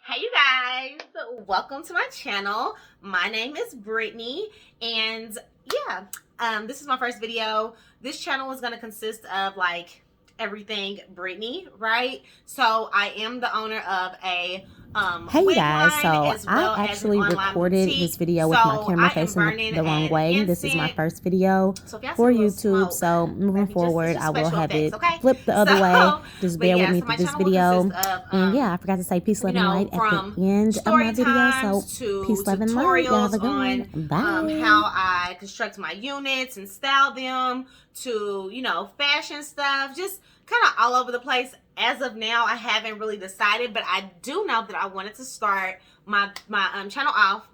Hey you guys, welcome to my channel. My name is Brittany, and this is my first video. This channel is going to consist of like everything Brittany, right? So I am the owner of a Hey wig guys, line so as well I as an actually online recorded boutique. this video with my camera facing the wrong way. This is my first video for YouTube, so moving forward I will have it flipped the other way. Just bear with me through this video. And yeah, I forgot to say peace, love, and light at the end of my video. So peace, love, and light. Y'all have a good one. Bye. How I construct my units and style them to, fashion stuff, just kind of all over the place. As of now, I haven't really decided, but I do know that I wanted to start my channel off,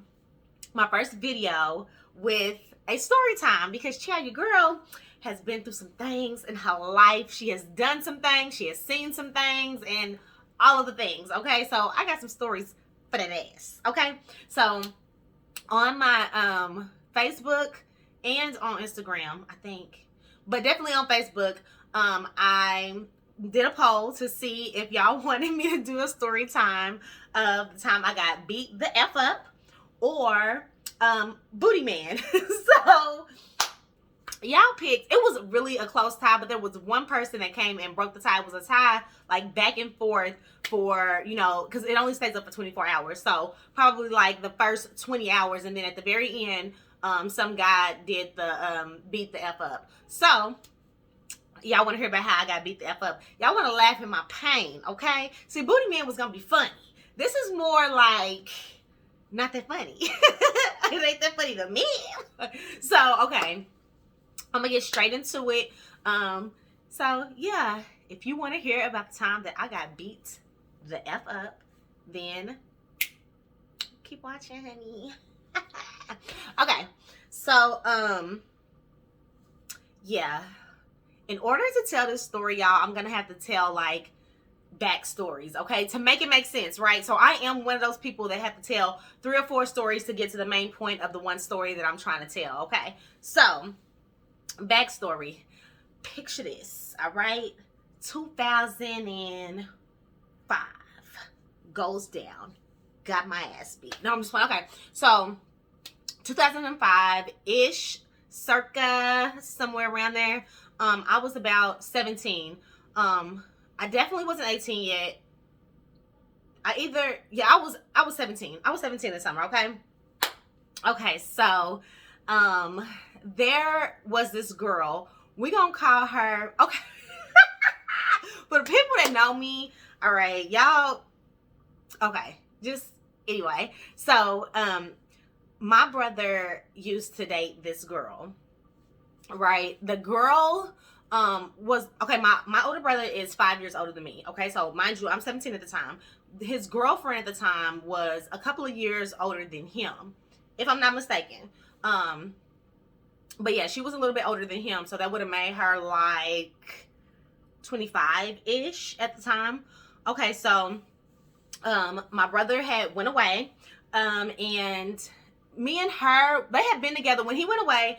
my first video, with a story time, because your girl has been through some things in her life. She has done some things, she has seen some things, and all of the things, okay? So I got some stories for that ass, okay? So on my Facebook and on Instagram, I think, but definitely on Facebook, I did a poll to see if y'all wanted me to do a story time of the time I got beat the F up or booty man. So y'all picked. It was really a close tie, but there was one person that came and broke the tie. It was a tie like back and forth for, because it only stays up for 24 hours. So probably like the first 20 hours, and then at the very end, some guy did the beat the F up. So y'all want to hear about how I got beat the F up. Y'all want to laugh at my pain, okay? See, Booty Man was going to be funny. This is more like not that funny. It ain't that funny to me. So, okay. I'm going to get straight into it. So, yeah. If you want to hear about the time that I got beat the F up, then keep watching, honey. Okay. So, yeah. In order to tell this story, y'all, I'm going to have to tell, like, backstories, okay? To make it make sense, right? So I am one of those people that have to tell 3 or 4 stories to get to the main point of the one story that I'm trying to tell, okay? So, backstory. Picture this, all right? 2005 goes down. Got my ass beat. No, I'm just playing. Okay, so 2005-ish, circa, somewhere around there. I was about 17. I definitely wasn't 18 yet. I was 17. I was 17 this summer, okay? Okay, so there was this girl. We gonna call her, okay. For the people that know me, all right, y'all, okay, just anyway. So my brother used to date this girl. Right, the girl was okay. My older brother is 5 years older than me. Okay, so mind you, I'm 17 at the time. His girlfriend at the time was a couple of years older than him, if I'm not mistaken. But yeah, she was a little bit older than him, so that would have made her like 25-ish at the time. Okay, so my brother had went away, and me and her, they had been together when he went away.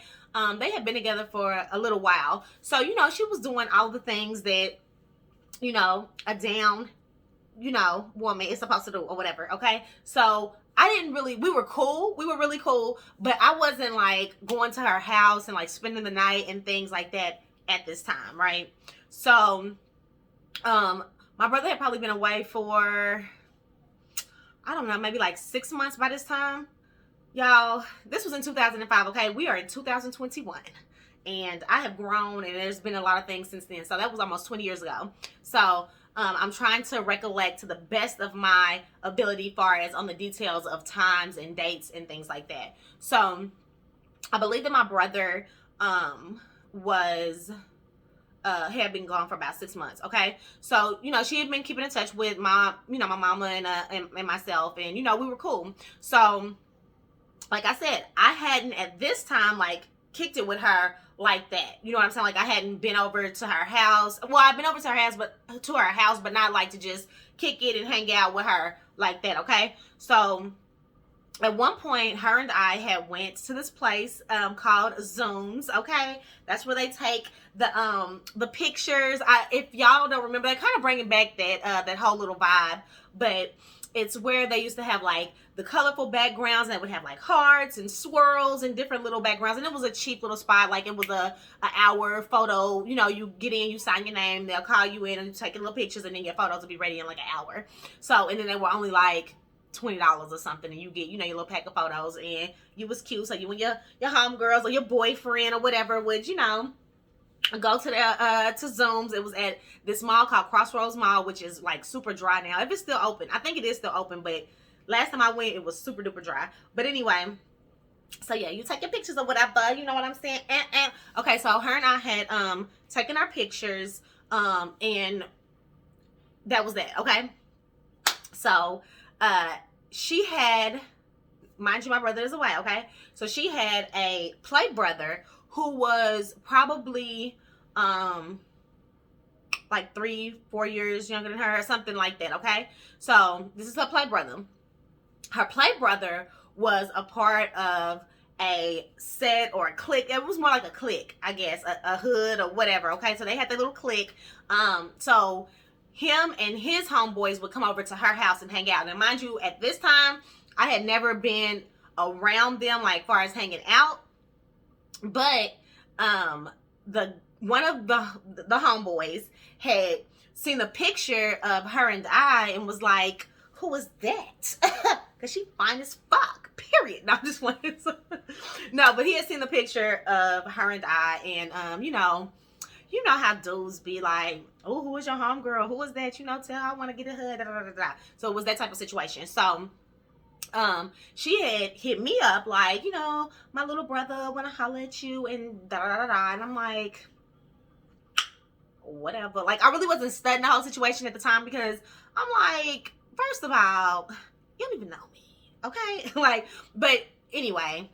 They had been together for a little while. So, she was doing all the things that, a down, woman is supposed to do or whatever. Okay. So we were cool. We were really cool, but I wasn't like going to her house and like spending the night and things like that at this time. Right. So, my brother had probably been away for, I don't know, maybe like 6 months by this time. Y'all, this was in 2005, okay? We are in 2021, and I have grown, and there's been a lot of things since then. So that was almost 20 years ago. So I'm trying to recollect to the best of my ability far as on the details of times and dates and things like that. So I believe that my brother had been gone for about 6 months, okay? So, she had been keeping in touch with my mama and myself, and, we were cool. So, like I said, I hadn't at this time like kicked it with her like that. You know what I'm saying? Like I hadn't been over to her house. Well, I've been over to her house, but not like to just kick it and hang out with her like that. Okay. So at one point, her and I had went to this place called Zooms. Okay, that's where they take the pictures. If y'all don't remember, they're kind of bringing back that whole little vibe, but It's where they used to have like the colorful backgrounds, and they would have like hearts and swirls and different little backgrounds. And it was a cheap little spot. Like, it was a hour photo. You know, you get in, you sign your name, they'll call you in and you take little pictures, and then your photos will be ready in like an hour. So, and then they were only like $20 or something, and you get, you know, your little pack of photos, and you was cute. So you and your homegirls or your boyfriend or whatever would, you know, go to the to Zooms. It was at this mall called Crossroads Mall, which is like super dry now. If it's still open, I think it is still open, but last time I went, it was super duper dry. But anyway, so yeah, you take your pictures or whatever, you know what I'm saying? Okay, so her and I had taken our pictures, and that was that. Okay, so she had, mind you, my brother is away. Okay, so she had a play brother who was probably like 3-4 years younger than her or something like that. Okay, so this is her play brother. Her play brother was a part of a set or a clique. It was more like a clique, I guess, a hood or whatever. Okay, so they had their little clique. So him and his homeboys would come over to her house and hang out. And mind you, at this time, I had never been around them, like far as hanging out. But one of the homeboys had seen a picture of her and I and was like, "Who is that?" Because she fine as fuck, period. No, I'm just wondering. No, but he had seen the picture of her and I, and you know how dudes be like, "Oh, who is your homegirl? Who is that? You know, tell her I want to get a hood." Da, da, da, da. So it was that type of situation. So she had hit me up like, you know, "My little brother want to holler at you," and da da da da. And I'm like, whatever. Like, I really wasn't studying the whole situation at the time, because I'm like, first of all, you don't even know me, okay? Like, but anyway,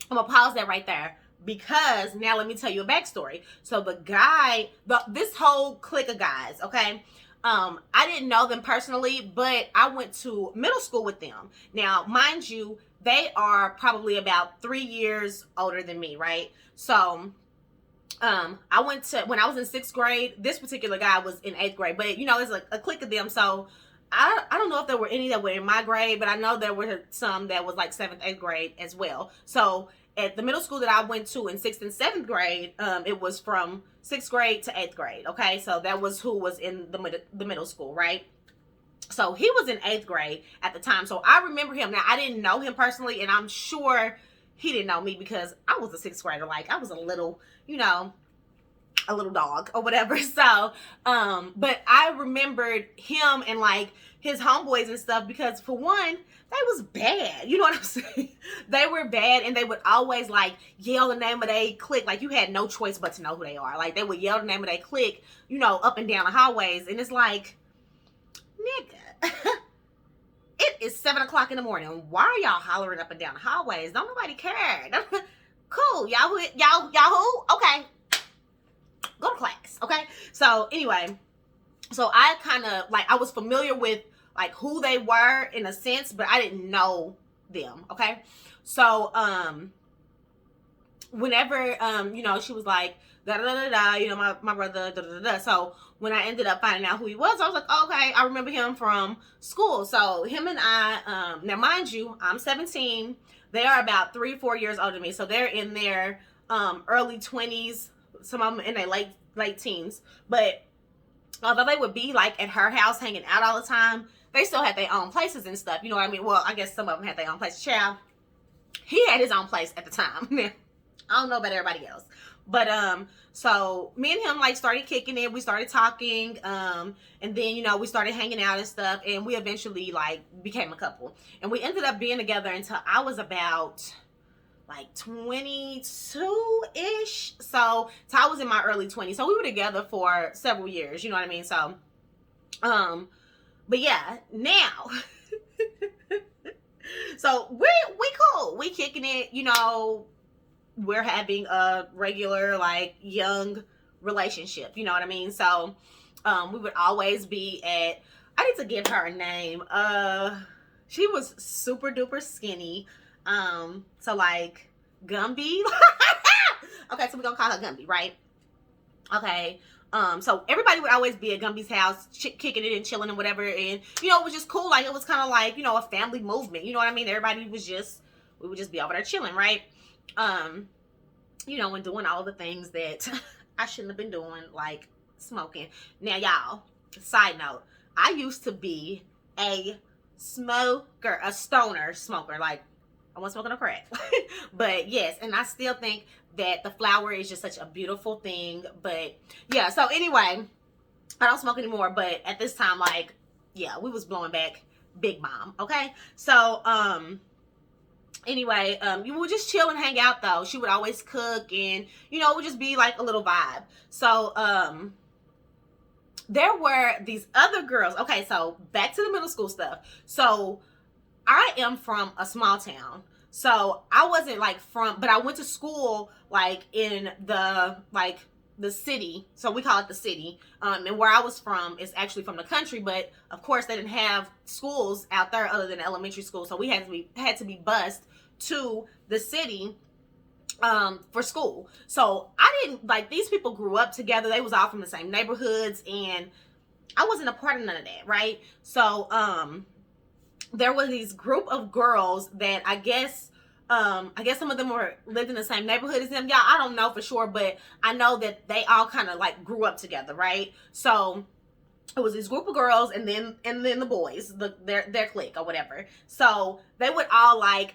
I'm gonna pause that right there, because now let me tell you a backstory. So the guy, this whole clique of guys, okay, I didn't know them personally, but I went to middle school with them. Now, mind you, they are probably about 3 years older than me, right? So I went to, when I was in 6th grade, this particular guy was in 8th grade, but you know, it's a clique of them. So I don't know if there were any that were in my grade, but I know there were some that was like 7th, 8th grade as well. So at the middle school that I went to in 6th and 7th grade, it was from 6th grade to 8th grade. Okay, so that was who was in the middle school, right? So he was in 8th grade at the time. So I remember him. Now, I didn't know him personally, and I'm sure he didn't know me, because I was a 6th grader. Like, I was a little, you know, a little dog or whatever. So, but I remembered him and like his homeboys and stuff, because for one, they was bad. You know what I'm saying? They were bad, and they would always like yell the name of their clique. Like, you had no choice but to know who they are. Like, they would yell the name of their clique, you know, up and down the hallways. And it's like, nigga, it is 7 o'clock in the morning. Why are y'all hollering up and down the hallways? Don't nobody care. Cool. Y'all who? Okay. Go to class. Okay. So anyway, so I kind of like, I was familiar with like who they were in a sense, but I didn't know them. Okay. So, whenever, you know, she was like, da da da da, you know, my brother, da da da. So when I ended up finding out who he was, I was like, okay, I remember him from school. So him and I, now mind you, I'm 17. They are about 3-4 years older than me. So they're in their early 20s. Some of them in their late teens. But although they would be like at her house hanging out all the time, they still had their own places and stuff. You know what I mean? Well, I guess some of them had their own place. Child, he had his own place at the time. I don't know about everybody else. But so me and him like started kicking it. We started talking, and then, you know, we started hanging out and stuff, and we eventually like became a couple. And we ended up being together until I was about like 22-ish. So I was in my early 20s. So we were together for several years, you know what I mean? So but yeah, now so we cool. We kicking it, you know, we're having a regular like young relationship, you know what I mean? So we would always be at, I need to give her a name. She was super duper skinny. So like Gumby. Okay, so we're gonna call her Gumby, right? Okay. So everybody would always be at Gumby's house, kicking it and chilling and whatever. And, you know, it was just cool. Like, it was kind of like, you know, a family movement. You know what I mean? Everybody was just, we would just be over there chilling, right? You know, and doing all the things that I shouldn't have been doing, like smoking. Now, y'all, side note, I used to be a smoker, a stoner smoker. Like, I wasn't smoking no crack. But yes, and I still think that the flower is just such a beautiful thing. But yeah, so anyway, I don't smoke anymore. But at this time, like, yeah, we was blowing back big mom. Okay, so anyway, you would just chill and hang out though. She would always cook, and you know, it would just be like a little vibe. So there were these other girls. Okay, so back to the middle school stuff. So I am from a small town. So I wasn't like from, but I went to school like in the city. So we call it the city. And where I was from is actually from the country, but of course they didn't have schools out there other than elementary school. So we had to be bused to the city for school. So I didn't, like, these people grew up together. They was all from the same neighborhoods, and I wasn't a part of none of that, right? So there was these group of girls that I guess some of them lived in the same neighborhood as them. Y'all, I don't know for sure, but I know that they all kind of like grew up together, right? So it was this group of girls, and then the boys, their clique or whatever. So they would all like,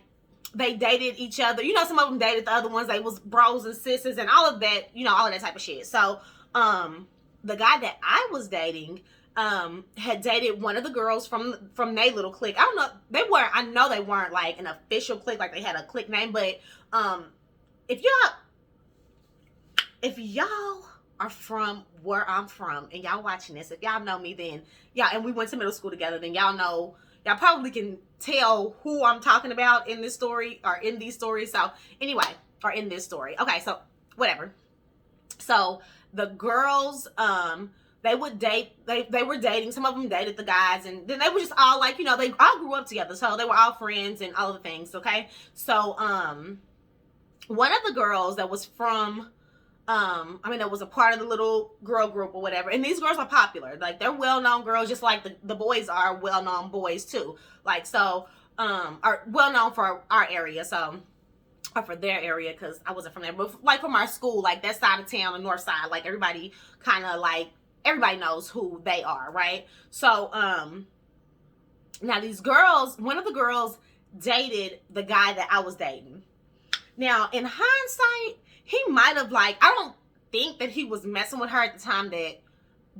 they dated each other. You know, some of them dated the other ones. They was bros and sisters and all of that, you know, all of that type of shit. So the guy that I was dating had dated one of the girls from their little clique. I don't know, I know they weren't like an official clique, like they had a clique name, but if y'all are from where I'm from and y'all watching this, if y'all know me, then yeah, and we went to middle school together, then y'all probably can tell who I'm talking about in this story, or in these stories. So anyway, or in this story. Okay, so whatever. So the girls, they would date, they were dating, some of them dated the guys, and then they were just all like, you know, they all grew up together, so they were all friends and all the things, okay? So one of the girls that was from that was a part of the little girl group or whatever, and these girls are popular, like they're well-known girls, just like the boys are well-known boys too, like, so are well-known for our area, so, or for their area, because I wasn't from there, but like from our school, like that side of town, the north side, like everybody kind of like, everybody knows who they are, right? So now these girls, one of the girls dated the guy that I was dating. Now in hindsight, he might have, like, I don't think that he was messing with her at the time that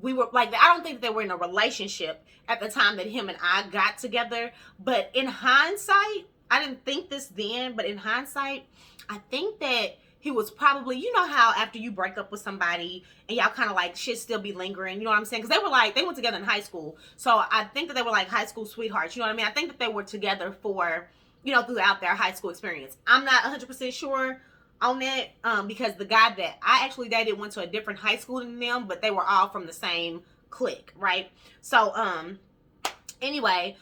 we were, like, I don't think that they were in a relationship at the time that him and I got together. But in hindsight, I didn't think this then, but in hindsight, I think that he was probably, you know how after you break up with somebody and y'all kind of like shit still be lingering, you know what I'm saying? Because they were like, they went together in high school. So I think that they were like high school sweethearts, you know what I mean? I think that they were together for, you know, throughout their high school experience. I'm not 100% sure on that, because the guy that I actually dated went to a different high school than them, but they were all from the same clique, right? So anyway,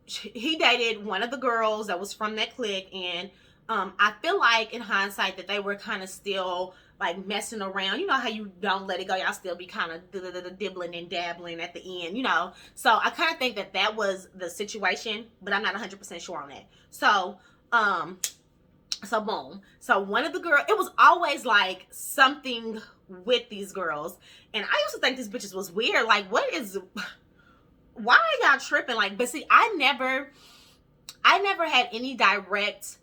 he dated one of the girls that was from that clique, and I feel like in hindsight that they were kind of still like messing around. You know how you don't let it go, y'all still be kind of dibbling and dabbling at the end, you know? So I kind of think that that was the situation, but I'm not 100% sure on that. So so boom. So one of the girls, it was always like something with these girls, and I used to think these bitches was weird. Like, why are y'all tripping? Like, but see, I never had any direct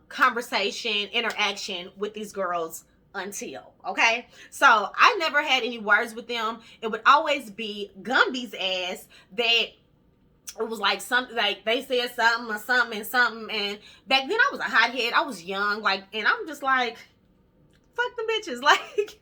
conversation, interaction with these girls until, okay? So I never had any words with them. It would always be Gumby's ass that it was like something, like they said something or something and something, and back then I was a hothead, I was young, like, and I'm just like, fuck them bitches, like,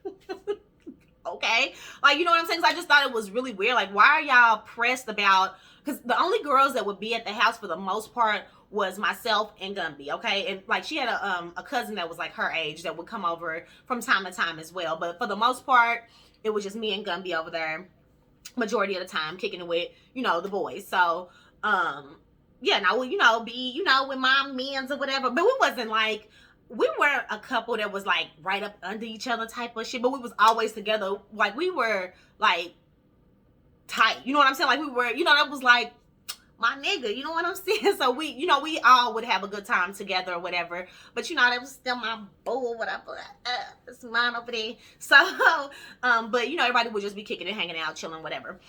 okay, like, you know what I'm saying? So I just thought it was really weird, like, why are y'all pressed about, because the only girls that would be at the house for the most part was myself and Gumby, okay? And like, she had a cousin that was like her age that would come over from time to time as well, but for the most part it was just me and Gumby over there majority of the time, kicking it with, you know, the boys. So yeah, now, you know, be, you know, with my men's or whatever, but we wasn't like, we weren't a couple that was like right up under each other type of shit, but we was always together. Like we were like tight, you know what I'm saying? Like we were, you know, that was like my nigga, you know what I'm saying? So we, you know, we all would have a good time together or whatever. But you know, that was still my boo or whatever. It's mine over there. So, but you know, everybody would just be kicking and hanging out, chilling, whatever.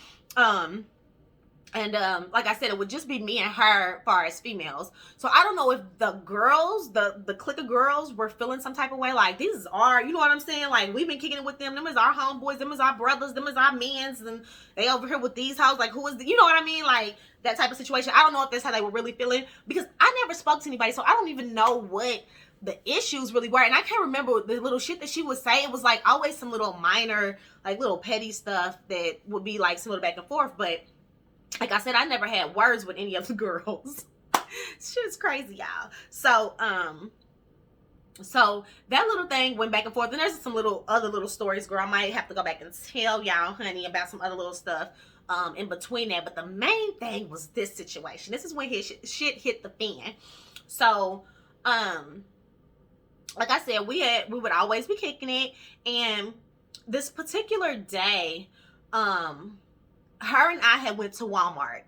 And like I said, it would just be me and her as far as females. So I don't know if the girls, the clique of girls were feeling some type of way. Like, these is our, you know what I'm saying? Like, we've been kicking it with them. Them is our homeboys. Them is our brothers. Them is our mans. And they over here with these hoes. Like, who is the, you know what I mean? Like, that type of situation. I don't know if that's how they were really feeling. Because I never spoke to anybody. So I don't even know what the issues really were. And I can't remember the little shit that she would say. It was like always some little minor, like little petty stuff that would be like some little back and forth. But like I said, I never had words with any of the girls. Shit is crazy, y'all. So that little thing went back and forth. And there's some other little stories, girl. I might have to go back and tell y'all, honey, about some other little stuff in between that. But the main thing was this situation. This is when shit hit the fan. So, like I said, we would always be kicking it. And this particular day, her and I had went to Walmart.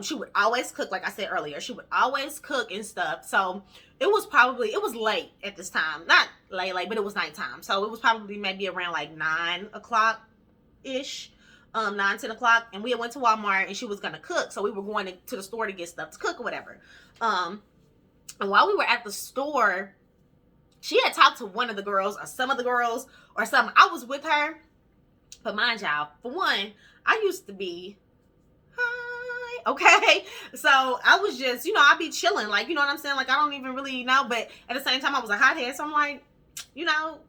She would always cook, like I said earlier. She would always cook and stuff. So it was late at this time. Not late, but it was nighttime. So it was probably maybe around like 9 o'clock-ish. 9, 10 o'clock. And we had went to Walmart and she was going to cook. So we were going to the store to get stuff to cook or whatever. And while we were at the store, she had talked to one of the girls or some of the girls or something. I was with her. But mind y'all, for one, I used to be, hi, okay? So I was just, you know, I'd be chilling. Like, you know what I'm saying? Like, I don't even really know. But at the same time, I was a hothead. So I'm like, you know,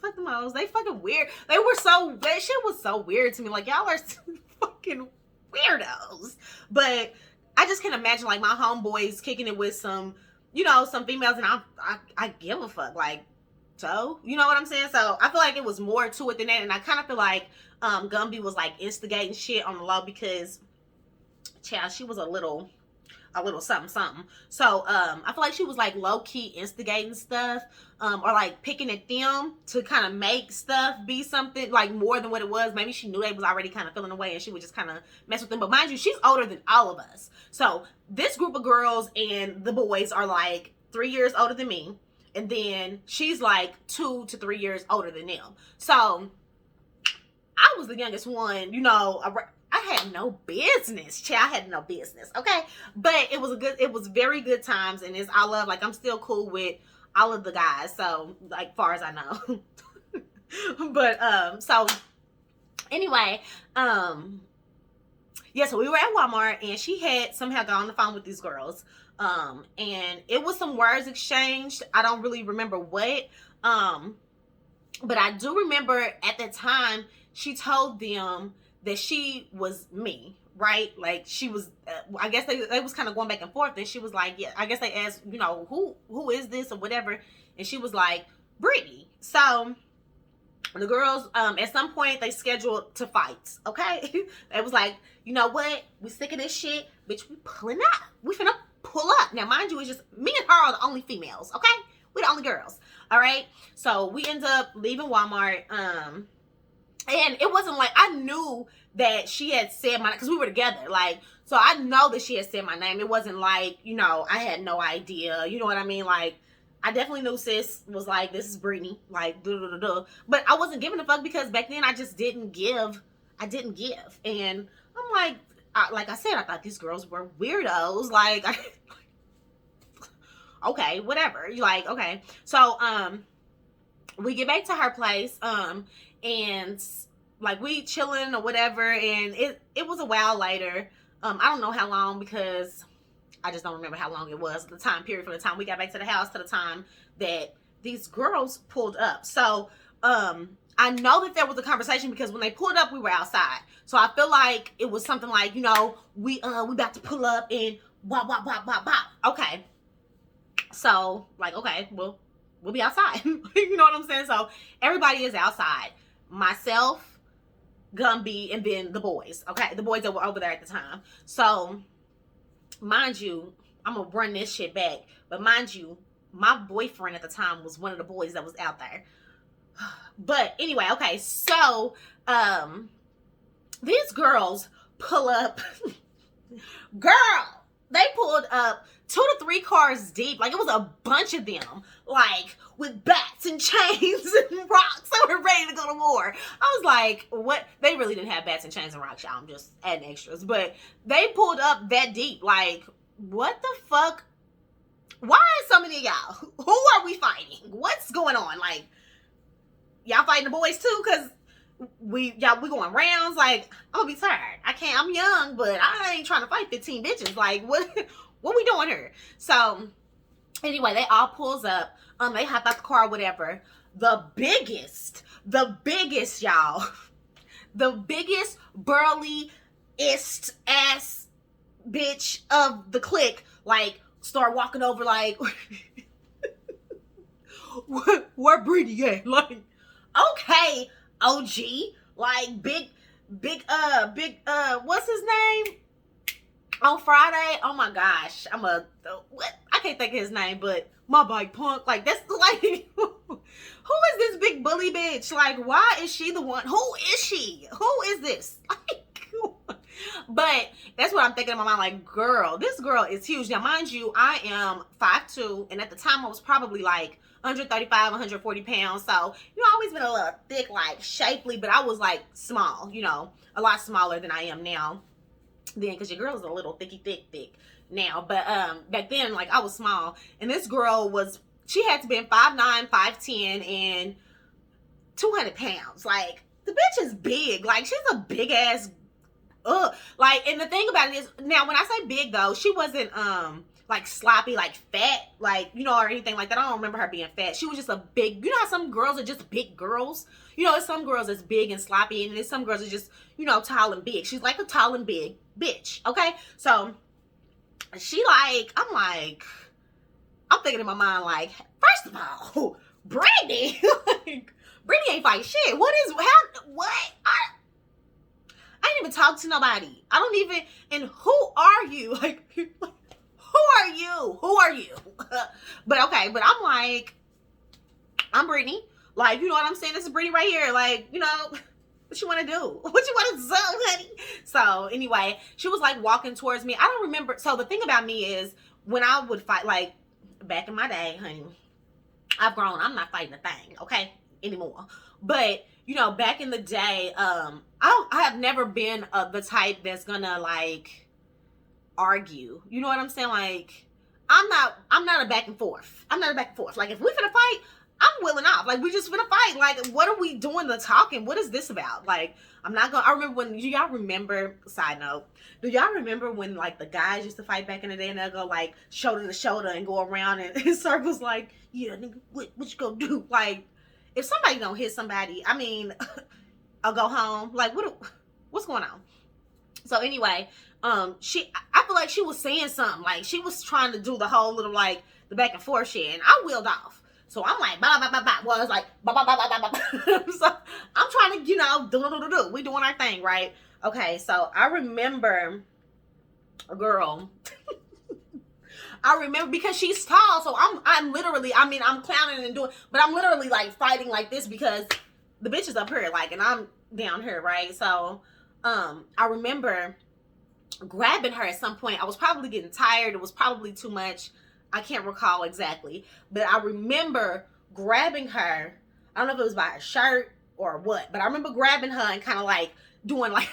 fuck them hoes. They fucking weird. That shit was so weird to me. Like, y'all are fucking weirdos. But I just can't imagine, like, my homeboys kicking it with some, you know, some females. And I give a fuck. Like, so, you know what I'm saying? So I feel like it was more to it than that. And I kind of feel like Gumby was like instigating shit on the low because, child, she was a little something. So I feel like she was like low-key instigating stuff or like picking at them to kind of make stuff be something like more than what it was. Maybe she knew they was already kind of feeling away and she would just kind of mess with them. But mind you, she's older than all of us. So this group of girls and the boys are like 3 years older than me. And then she's like 2 to 3 years older than them. So I was the youngest one, you know. I had no business, child. I had no business, okay? But it was very good times, and it's I love, like, I'm still cool with all of the guys, so, like, far as I know. But, so, anyway, yeah, so we were at Walmart, and she had somehow got on the phone with these girls, and it was some words exchanged. I don't really remember what, but I do remember at the time, she told them that she was me, right? Like, she was, I guess they was kind of going back and forth, and she was like, yeah, I guess they asked, you know, who is this or whatever, and she was like, Brittany. So the girls, at some point, they scheduled to fight, okay? It was like, you know what? We sick of this shit, bitch, we pulling up. We finna pull up. Now, mind you, it's just, me and her are the only females, okay? We the only girls, all right? So we end up leaving Walmart, and it wasn't like, I knew that she had said my name, because we were together, like, so I know that she had said my name. It wasn't like, you know, I had no idea, you know what I mean? Like, I definitely knew sis was like, this is Brittany, like, duh. But I wasn't giving a fuck because back then I just didn't give. And I'm like I said, I thought these girls were weirdos, like, okay, whatever. You like, okay. So, we get back to her place, and like we chilling or whatever, and it was a while later. I don't know how long because I just don't remember how long it was, the time period from the time we got back to the house to the time that these girls pulled up. So I know that there was a conversation because when they pulled up, we were outside. So I feel like it was something like, you know, we about to pull up and blah, blah, blah, blah, blah. Okay. So, like, okay, well, we'll be outside. You know what I'm saying? So everybody is outside. Myself, Gumby, and then the boys. Okay, the boys that were over there at the time. So, mind you, I'm gonna run this shit back. But mind you, my boyfriend at the time was one of the boys that was out there. But anyway, okay, so these girls pull up. Girl, they pulled up 2 to 3 cars deep. Like, it was a bunch of them, like, with bats and chains and rocks. They were ready to go to war. I was like, what? They really didn't have bats and chains and rocks, y'all. I'm just adding extras. But they pulled up that deep. Like, what the fuck? Why is so many of y'all? Who are we fighting? What's going on? Like, y'all fighting the boys too? Because we going rounds. Like, I'm gonna be tired. I can't. I'm young, but I ain't trying to fight 15 bitches. Like, what we doing here? So anyway, they all pulls up. They hop out the car, whatever. The biggest, y'all, the biggest burly-ist ass bitch of the clique, like, start walking over, like, where Brittany at? Like, okay, OG, like, big, what's his name? On Friday, oh my gosh, I can't think of his name, but my bike punk, like, that's, like, who is this big bully bitch? Like, why is she the one? Who is she? Who is this? Like, but that's what I'm thinking in my mind, like, girl, this girl is huge. Now, mind you, I am 5'2", and at the time I was probably, like, 135, 140 pounds, so, you know, I've always been a little thick, like, shapely, but I was, like, small, you know, a lot smaller than I am now. Then, because your girl is a little thick now, but back then, like, I was small, and this girl she had to be 5'9", 5'10", and 200 pounds. Like, the bitch is big. Like, she's a big ass, like, and the thing about it is, now, when I say big, though, she wasn't, like, sloppy, like, fat, like, you know, or anything like that. I don't remember her being fat. She was just a big, you know how some girls are just big girls? You know, there's some girls that's big and sloppy, and there's some girls that just, you know, tall and big. She's like a tall and big bitch, okay? So, I'm thinking in my mind, like, first of all, Brittany, like, Brittany ain't fight shit. What? I ain't even talk to nobody. I don't even, and who are you? Like, who are you? But okay, but I'm like, I'm Brittany. Like, you know what I'm saying? This is Brittany right here. Like, you know, what you want to do? What you want to do, honey? So anyway, she was like walking towards me. I don't remember. So the thing about me is, when I would fight, like, back in my day, honey, I've grown. I'm not fighting a thing, okay, anymore. But, you know, back in the day, I have never been the type that's gonna, like, argue. You know what I'm saying? Like, I'm not a back and forth. I'm not a back and forth. Like, if we finna fight, I'm willing off. Like, we just finna fight. Like, what are we doing the talking? What is this about? Like, I remember when, do y'all remember, side note, do y'all remember when, like, the guys used to fight back in the day, and they'll go, like, shoulder to shoulder and go around in circles, like, yeah, nigga, what you gonna do? Like, if somebody gonna hit somebody, I mean, I'll go home. Like, what's going on? So anyway, I feel like she was saying something. Like, she was trying to do the whole little, like, the back and forth shit, and I wheeled off. So I'm like, blah, blah, blah, blah. Well, it's like, blah, blah, blah, blah, blah, blah. So I'm trying to, you know, do. We doing our thing, right? Okay, so I remember a girl. I remember, because she's tall, so I'm literally, I mean, I'm clowning and doing, but I'm literally, like, fighting like this because the bitch is up here, like, and I'm down here, right? So I remember grabbing her at some point. I was probably getting tired. It was probably too much. I can't recall exactly, but I remember grabbing her. I don't know if it was by her shirt or what, but I remember grabbing her and kind of like doing like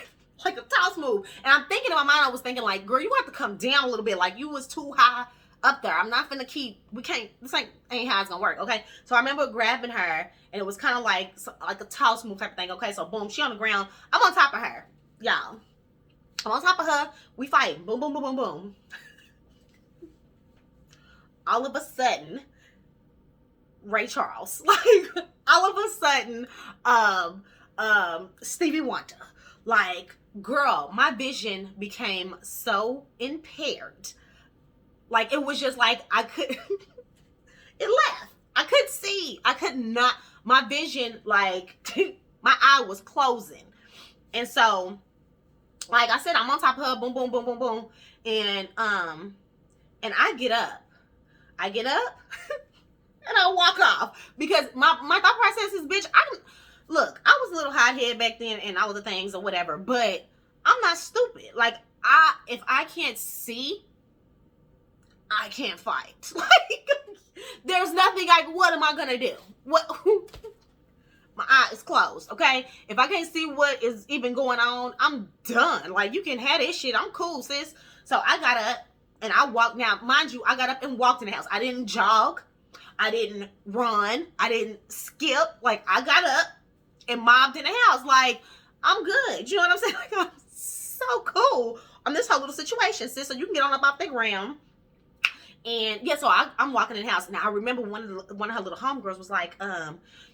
a toss move. And I'm thinking in my mind, I was thinking like, girl, you have to come down a little bit. Like, you was too high up there. I'm not finna this ain't how it's gonna work, okay? So I remember grabbing her, and it was kind of like a toss move type of thing, okay? So boom, she on the ground. I'm on top of her, y'all. I'm on top of her. We fighting. Boom, boom, boom, boom, boom. All of a sudden, Ray Charles, like, all of a sudden, Stevie Wonder, like, girl, my vision became so impaired. Like, it was just like, it left. I couldn't see. I could not, my vision, like, my eye was closing. And so, like I said, I'm on top of her, boom, boom, boom, boom, boom. And I get up. and I walk off. Because my thought process is, bitch, I was a little hot-headed back then and all the things or whatever, but I'm not stupid. Like, if I can't see, I can't fight. Like, there's nothing like, what am I gonna do? What? My eye is closed, okay? If I can't see what is even going on, I'm done. Like, you can have this shit. I'm cool, sis. So I got up and I walked. Now, mind you, I got up and walked in the house. I didn't jog. I didn't run. I didn't skip. Like, I got up and mobbed in the house. Like, I'm good. You know what I'm saying? Like, I'm so cool on this whole little situation, sis. So you can get on up off the ground. And yeah, so I'm walking in the house. Now I remember one of her little homegirls was like,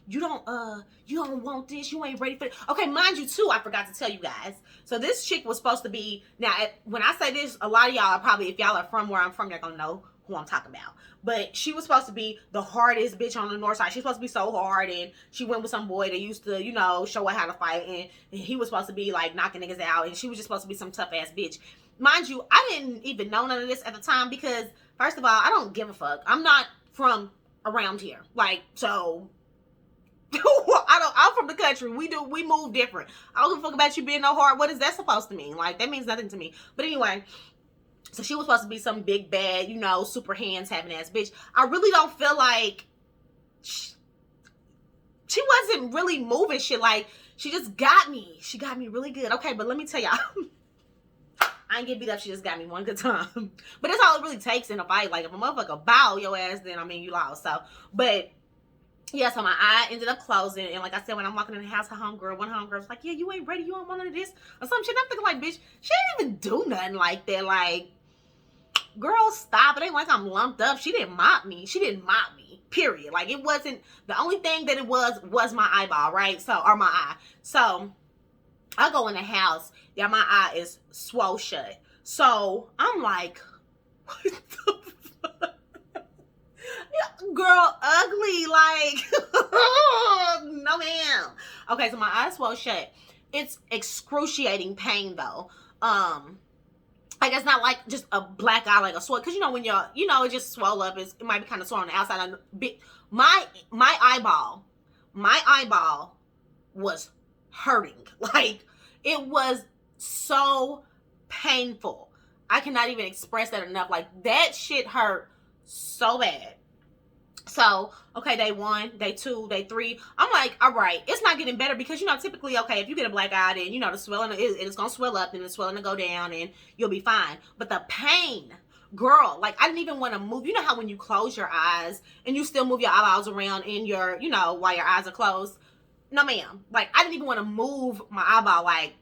you don't want this, you ain't ready for it. Okay, mind you too, I forgot to tell you guys. So this chick was supposed to be, now when I say this, a lot of y'all are probably, if y'all are from where I'm from, you're gonna know who I'm talking about. But she was supposed to be the hardest bitch on the north side. She's supposed to be so hard, and she went with some boy that used to, you know, show her how to fight, and he was supposed to be like knocking niggas out, and she was just supposed to be some tough ass bitch. Mind you, I didn't even know none of this at the time because, first of all, I don't give a fuck. I'm not from around here. Like, so I'm from the country. We move different. I don't give a fuck about you being no hard. What is that supposed to mean? Like, that means nothing to me. But anyway, so she was supposed to be some big bad, you know, super hands having ass bitch. I really don't feel like she wasn't really moving shit. Like, she just got me. She got me really good. Okay, but let me tell y'all. I ain't get beat up. She just got me one good time. But that's all it really takes in a fight. Like, if a motherfucker bow your ass, then, I mean, you lost. So, but, yeah, so my eye ended up closing. And like I said, when I'm walking in the house, one homegirl was like, yeah, you ain't ready. You don't want none of this or some shit. I'm thinking like, bitch, she didn't even do nothing like that. Like, girl, stop. It ain't like I'm lumped up. She didn't mop me. Period. Like, it wasn't, the only thing that it was my eyeball, right? So, or my eye. So, I go in the house. Yeah, my eye is swole shut. So, I'm like, what the fuck? Yeah, girl, ugly. Like, no ma'am. Okay, so my eye's swole shut. It's excruciating pain, though. Like, it's not like just a black eye, like a swell. Because, you know, when you're, you know, it just swell up. It might be kind of sore on the outside. My eyeball was hurting. Like, it was so painful. I cannot even express that enough. Like, that shit hurt so bad. So, okay, day 1, day 2, day 3. I'm like, all right, it's not getting better because, you know, typically, okay, if you get a black eye, then, you know, the swelling, it's going to swell up and the swelling to go down and you'll be fine. But the pain, girl, like, I didn't even want to move. You know how when you close your eyes and you still move your eyeballs around in your, you know, while your eyes are closed? No, ma'am. Like, I didn't even want to move my eyeball. Like,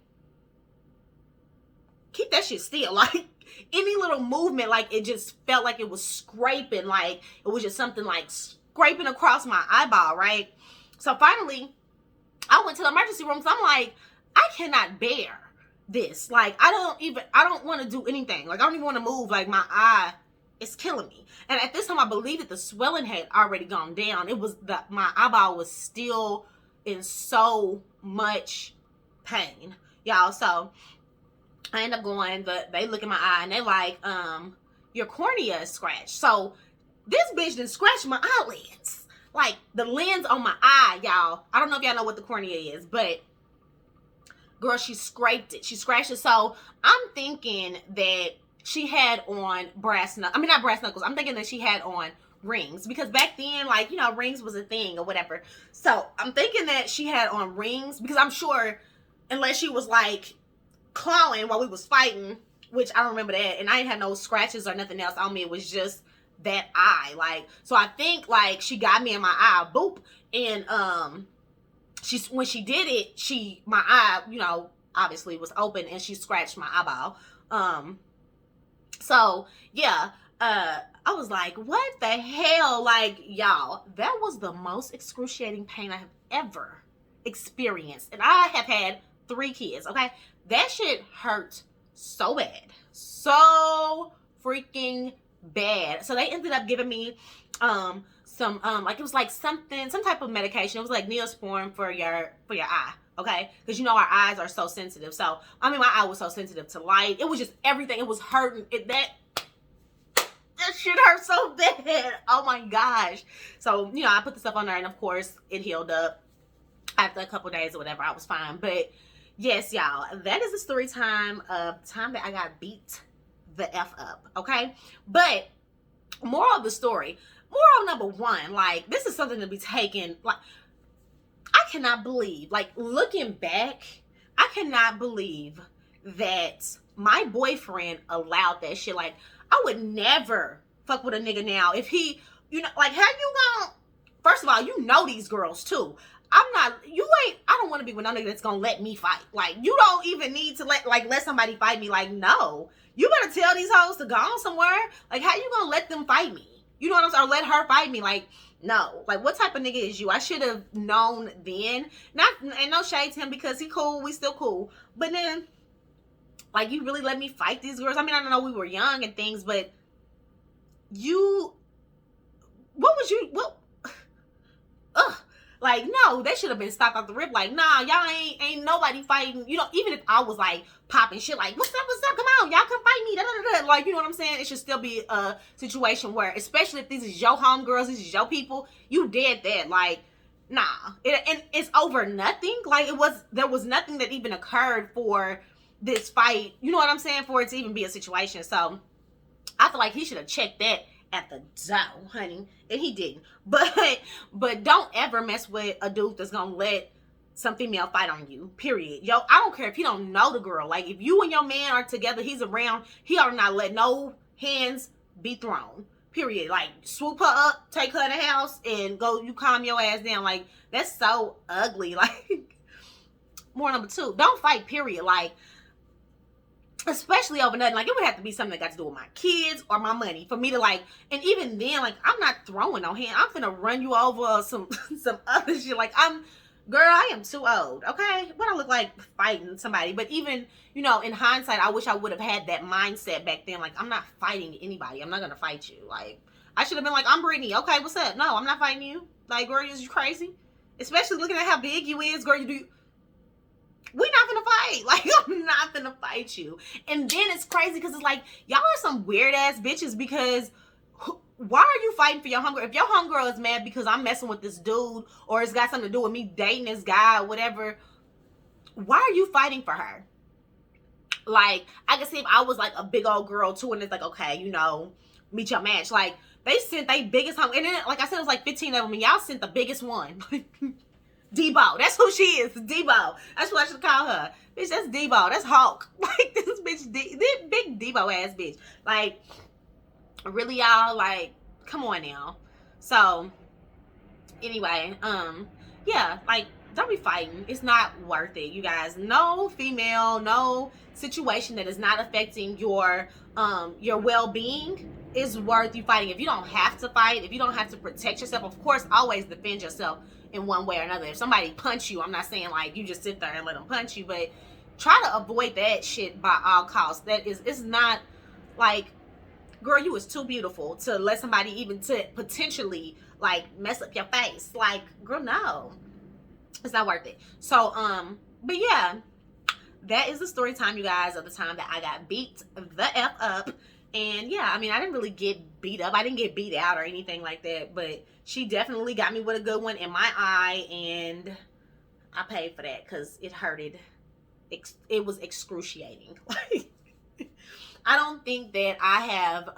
keep that shit still. Like, any little movement, like, it just felt like it was scraping. Like, it was just something like scraping across my eyeball, right? So finally, I went to the emergency room because I'm like, I cannot bear this. Like, I don't want to do anything. Like, I don't even want to move. Like, my eye is killing me. And at this time, I believe that the swelling had already gone down. It was my eyeball was still in so much pain, y'all. So I end up going, they look at my eye and they like, your cornea is scratched. So this bitch done scratched my eyelids. Like, the lens on my eye, y'all. I don't know if y'all know what the cornea is, but girl, she scraped it. She scratched it. So I'm thinking that she had on brass knuckles. I mean, not brass knuckles. I'm thinking that she had on rings. Because back then, like, you know, rings was a thing or whatever. So I'm thinking that she had on rings. Because I'm sure, unless she was, like, clawing while we was fighting, which I don't remember that, and I ain't had no scratches or nothing else on me. It was just that eye. Like, so I think, like, she got me in my eye, boop, and when she did it, my eye, you know, obviously was open, and she scratched my eyeball. So yeah, I was like, what the hell? Like, y'all, that was the most excruciating pain I have ever experienced, and I have had 3 kids. Okay, that shit hurt so bad, so freaking bad. So they ended up giving me some like, it was like some type of medication. It was like Neosporin for your eye, okay? Because, you know, our eyes are so sensitive. So I mean, my eye was so sensitive to light. It was just everything. It was hurting. that shit hurt so bad. Oh my gosh. So, you know, I put the stuff on there, and of course it healed up after a couple days or whatever. I was fine. But yes, y'all, that is the story time of time that I got beat the F up. Okay. But moral of the story, moral number one, like, this is something to be taken, like, I cannot believe, like, looking back, I cannot believe that my boyfriend allowed that shit. Like, I would never fuck with a nigga now if he, you know, like, how you gonna, first of all, you know these girls too. I don't want to be with no nigga that's gonna let me fight. Like, you don't even need to let somebody fight me. Like, no. You better tell these hoes to go on somewhere. Like, how you gonna let them fight me? You know what I'm saying? Or let her fight me? Like, no. Like, what type of nigga is you? I should have known then. And no shade to him because he cool. We still cool. But then, like, you really let me fight these girls? I mean, I don't know, we were young and things, but like, no, they should have been stopped off the rip. Like, nah, y'all ain't nobody fighting. You know, even if I was like popping shit, like, what's up, come on, y'all come fight me, da, da, da. Like, you know what I'm saying? It should still be a situation where, especially if these is your homegirls, these is your people, you did that. Like, nah, and it's over nothing. Like, there was nothing that even occurred for this fight. You know what I'm saying? For it to even be a situation. So I feel like he should have checked that at the door, honey, and he didn't. But don't ever mess with a dude that's gonna let some female fight on you, period. Yo, I don't care if he don't know the girl. Like, if you and your man are together, he's around, he ought to not let no hands be thrown, period. Like, swoop her up, take her to the house, and go, you calm your ass down. Like, that's so ugly. Like, more number two, don't fight, period. Like, especially over nothing. Like, it would have to be something that got to do with my kids or my money for me to, like, and even then, like, I'm not throwing no hand. I'm finna run you over some other shit. Like, girl, I am too old, okay? What I look like fighting somebody. But even, you know, in hindsight, I wish I would have had that mindset back then. Like, I'm not fighting anybody. I'm not gonna fight you. Like, I should have been like, I'm Brittany. Okay, what's up? No, I'm not fighting you. Like, girl, is you crazy? Especially looking at how big you is, girl. We're not gonna fight. Like, I'm not gonna fight you. And then it's crazy because it's like, y'all are some weird ass bitches, because why are you fighting for your homegirl? If your homegirl is mad because I'm messing with this dude, or it's got something to do with me dating this guy or whatever, why are you fighting for her? Like, I can see if I was like a big old girl too, and it's like, okay, you know, meet your match. Like, they sent their biggest home, and then, like I said, it was like 15 of them, and y'all sent the biggest one. Debo, that's who she is. Debo, that's what I should call her. Bitch, that's Debo. That's Hulk. Like, this bitch, this big Debo ass bitch. Like, really, y'all? Like, come on now. So, anyway, yeah, like, don't be fighting. It's not worth it, you guys. No female, no situation that is not affecting your well-being is worth you fighting. If you don't have to fight, if you don't have to protect yourself, of course, always defend yourself in one way or another. If somebody punch you, I'm not saying like you just sit there and let them punch you, but try to avoid that shit by all costs. It's not like, girl, you was too beautiful to let somebody even to potentially like mess up your face. Like, girl, no, it's not worth it. So, but yeah, that is the story time, you guys, of the time that I got beat the F up. And yeah, I mean, I didn't really get beat up. I didn't get beat out or anything like that, but she definitely got me with a good one in my eye, and I paid for that because it hurted. It was excruciating. I don't think that I have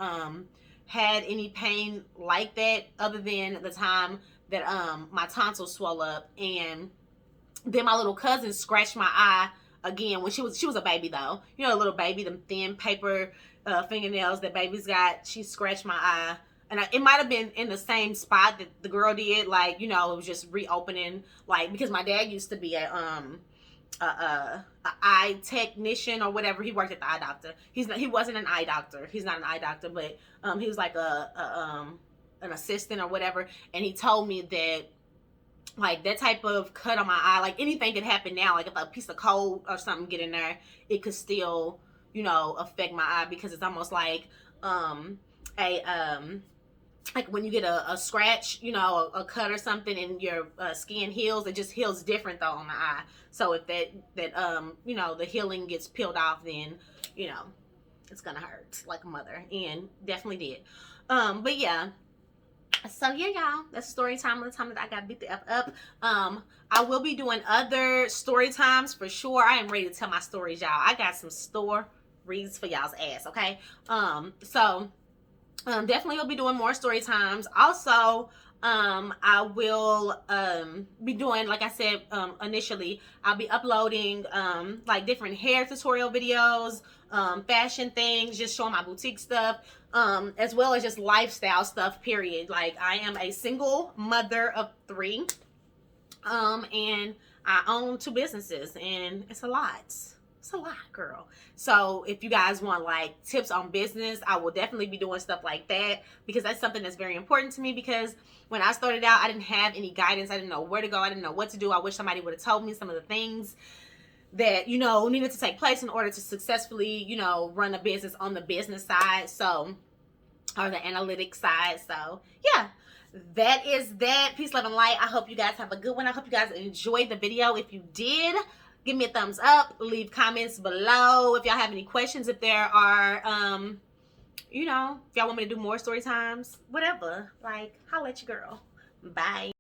had any pain like that other than the time that my tonsils swelled up, and then my little cousin scratched my eye again when she was a baby, though. You know, a little baby, them thin paper fingernails that babies got. She scratched my eye, and it might have been in the same spot that the girl did. Like, you know, it was just reopening, like, because my dad used to be a eye technician or whatever. He worked at the eye doctor. He wasn't an eye doctor. He's not an eye doctor, but he was like an assistant or whatever. And he told me that, like, that type of cut on my eye, like, anything could happen now. Like, if a piece of coal or something get in there, it could still, you know, affect my eye, because it's almost like like when you get a scratch, you know, a cut or something, and your skin heals, it just heals different though on the eye. So if that you know, the healing gets peeled off, then, you know, it's gonna hurt like a mother, and definitely did. But yeah. So yeah, y'all, that's story time of the time that I got beat the F up. I will be doing other story times for sure. I am ready to tell my stories, y'all. I got some stories for y'all's ass, okay? Definitely will be doing more story times. Also, I will be doing, like I said initially, I'll be uploading like different hair tutorial videos, fashion things, just showing my boutique stuff, as well as just lifestyle stuff, period. Like, I am a single mother of 3, and I own 2 businesses, and it's a lot. It's a lot, girl. So if you guys want like tips on business, I will definitely be doing stuff like that, because that's something that's very important to me. Because when I started out, I didn't have any guidance. I didn't know where to go. I didn't know what to do. I wish somebody would have told me some of the things that, you know, needed to take place in order to successfully, you know, run a business on the business side. So, or the analytics side. So yeah, that is that. Peace, love, and light. I hope you guys have a good one. I hope you guys enjoyed the video. If you did, give me a thumbs up, leave comments below if y'all have any questions, if there are you know, if y'all want me to do more story times, whatever, like, holla at your girl. Bye.